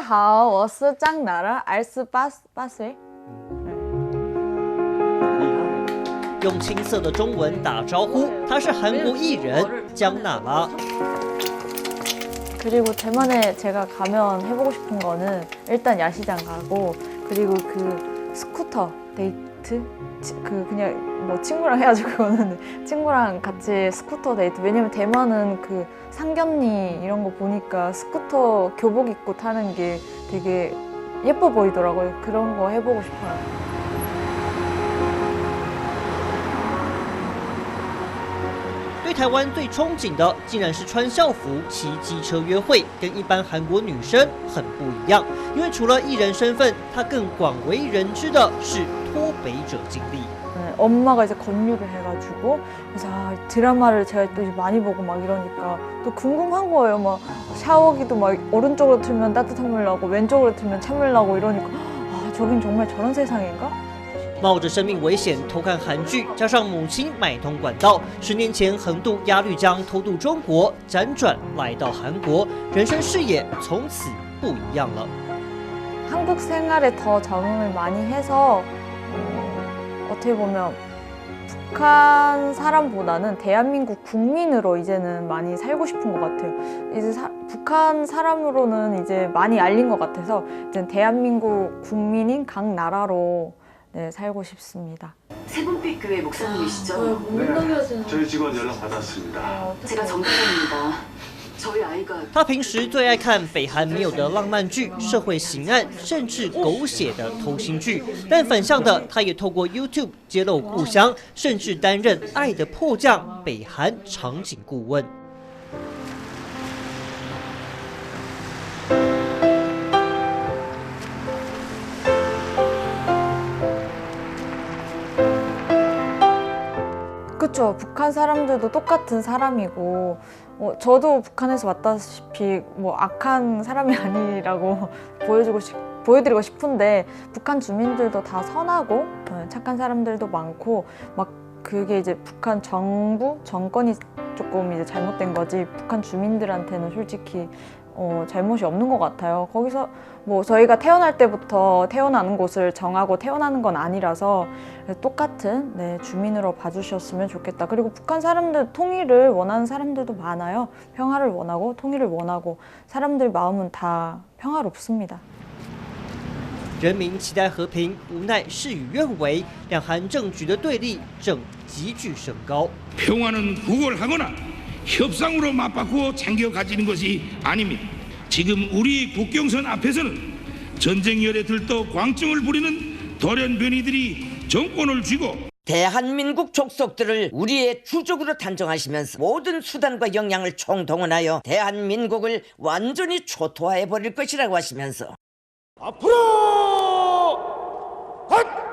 好，我是张娜拉，28岁。用青涩的中文打招呼，她是韩国艺人姜娜拉。 그리고 대만에 제가 가면 해보고 싶은 거는 일단 야시장 가고 그리고 그 스쿠터 데이트 그냥 뭐 친구랑 해가지고 그거는 친구랑 같이 스쿠터 데이트. 왜냐면 대만은 그 상견례 이런 거 보니까 스쿠터 교복 입고 타는 게 되게 예뻐 보이더라고요. 그런 거 해보고 싶어요. 对台湾最憧憬的，竟然是穿校服骑机车约会，跟一般韩国女生很不一样。因为除了艺人身份，她更广为人知的是脱北者经历。 엄마가 이제 권유를 해가지고 그래서 드라마를 제가 또 많이 보고 막 이러니까 또 궁금한 거예요. 막 샤워기도 막 오른쪽으로 틀면 따뜻한 물 나고 왼쪽으로 틀면 찬물 나고 이러니까 아 저긴 정말 저런 세상인가? 冒着生命危险偷看韩剧，加上母亲买通管道，10年前横渡鸭绿江偷渡中国，辗转来到韩国，人生视野从此不一样了。 한국 생활에 더 적응을 많이 해서 어떻게 보면 북한 사람보다는 대한민국 국민으로 이제는 많이 살고 싶은 것 같아요. 이제 북한 사람으로는 이제 많이 알린 것 같아서 이제 대한민국 국민인 각 나라로 네, 살고 싶습니다. 세분빛 교회 목사님이시죠? 네, 저희 직원 연락 받았습니다. 제가 정대입니다. 저희 아이가 他平时最爱看北韩没有的浪漫剧、社会刑案，甚至狗血的偷心剧。但反向的，他也透过 YouTube 揭露故乡，甚至担任《爱的迫降》北韩场景顾问。 그렇죠. 북한 사람들도 똑같은 사람이고 저도 북한에서 왔다시피 뭐 악한 사람이 아니라고 보여드리고 싶은데 북한 주민들도 다 선하고 착한 사람들도 많고 막 그게 이제 북한 정권이 조금 이제 잘못된 거지 북한 주민들한테는 솔직히 잘못이 없는 것 같아요. 거기서 뭐 저희가 태어날 때부터 태어나는 곳을 정하고 태어나는 건 아니라서 똑같은 네, 주민으로 봐주셨으면 좋겠다. 그리고 북한 사람들 통일을 원하는 사람들도 많아요. 평화를 원하고 통일을 원하고 사람들 마음은 다 평화롭습니다. 人民期待和平，无奈事与愿违，两韩政局的对立正急剧升高。 평화는 구걸하거나 협상으로 맞바꾸어 챙겨 가지는 것이 아닙니다. 지금 우리 국경선 앞에서는 전쟁 열에 들떠 광증을 부리는 돌연변이들이 정권을 쥐고 대한민국 족속들을 우리의 주족으로 단정하시면서 모든 수단과 역량을 총동원하여 대한민국을 완전히 초토화해버릴 것이라고 하시면서 앞으로 헛!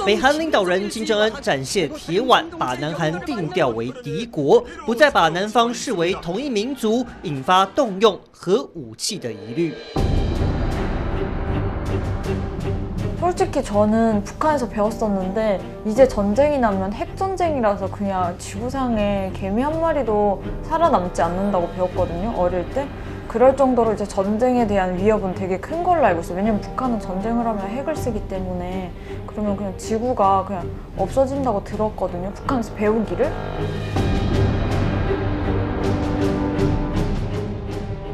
北韩领导人金正恩展现铁腕，把南韩定调为敌国，不再把南方视为同一民族，引发动用核武器的疑虑。 솔직히 저는 북한에서 배웠었는데 이제 전쟁이 나면 핵전쟁이라서 그냥 지구상에 개미 한 마리도 살아남지 않는다고 배웠거든요, 어릴 때. 그럴 정도로 이제 전쟁에 대한 위협은 되게 큰 걸로 알고 있어요. 왜냐면 북한은 전쟁을 하면 핵을 쓰기 때문에 그러면 그냥 지구가 그냥 없어진다고 들었거든요, 북한에서 배우기를.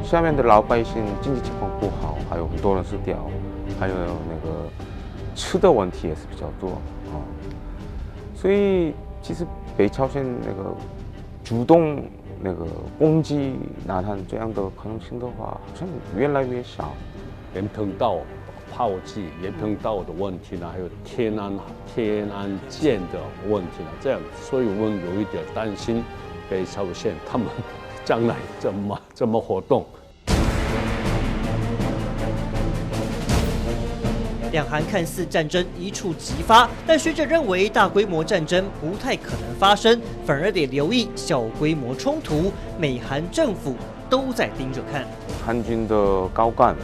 下面的老百姓经济情况不好，还有很多人失掉，还有那个吃的问题也是比较多啊。所以其实北朝鲜那个主动那个攻击南韩这样的可能性的话，好像越来越少。延평道炮击、延평道的问题呢，还有天安舰的问题呢，这样，所以我们有一点担心北朝鲜他们将来怎么活动。 两韩看似战争一触即发，但学者认为大规模战争不太可能发生，反而得留意小规模冲突。美韩政府都在盯着看。韩军的高官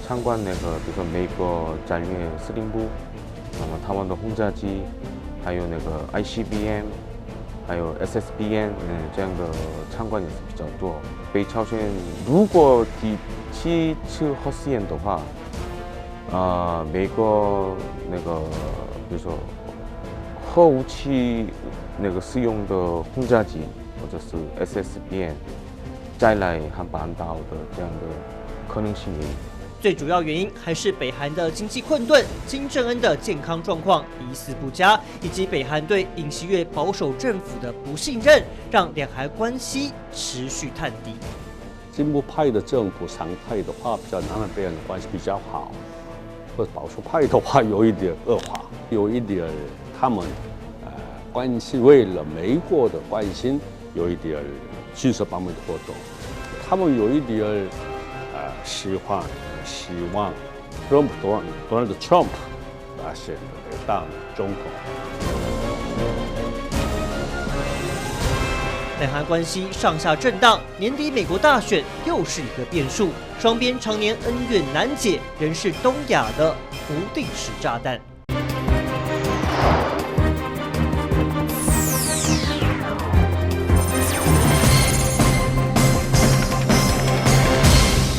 参观那个，比如说美国战略司令部，那么他们的轰炸机，还有那个 ICBM，还有 SSBN 这样的参观也是比较多。北朝鲜如果第7次核试验的话，美国那个比如说核武器那个使用的轰炸机或者是 SSBN 再来韩半岛的这样的可能性也有。最主要原因还是北韩的经济困顿、金正恩的健康状况疑似不佳，以及北韩对尹锡悦保守政府的不信任，让两韩关系持续探底。进步派的政府常态的话，比较南韩北韩的关系比较好，或者保守派的话有一点恶化，有一点他们关系为了美国的关心有一点军事方面的活动，他们有一点希望 Donald Trump 选当总统。南韩关系上下震荡，年底美国大选又是一个变数，双边常年恩怨难解，仍是东亚的不定时炸弹。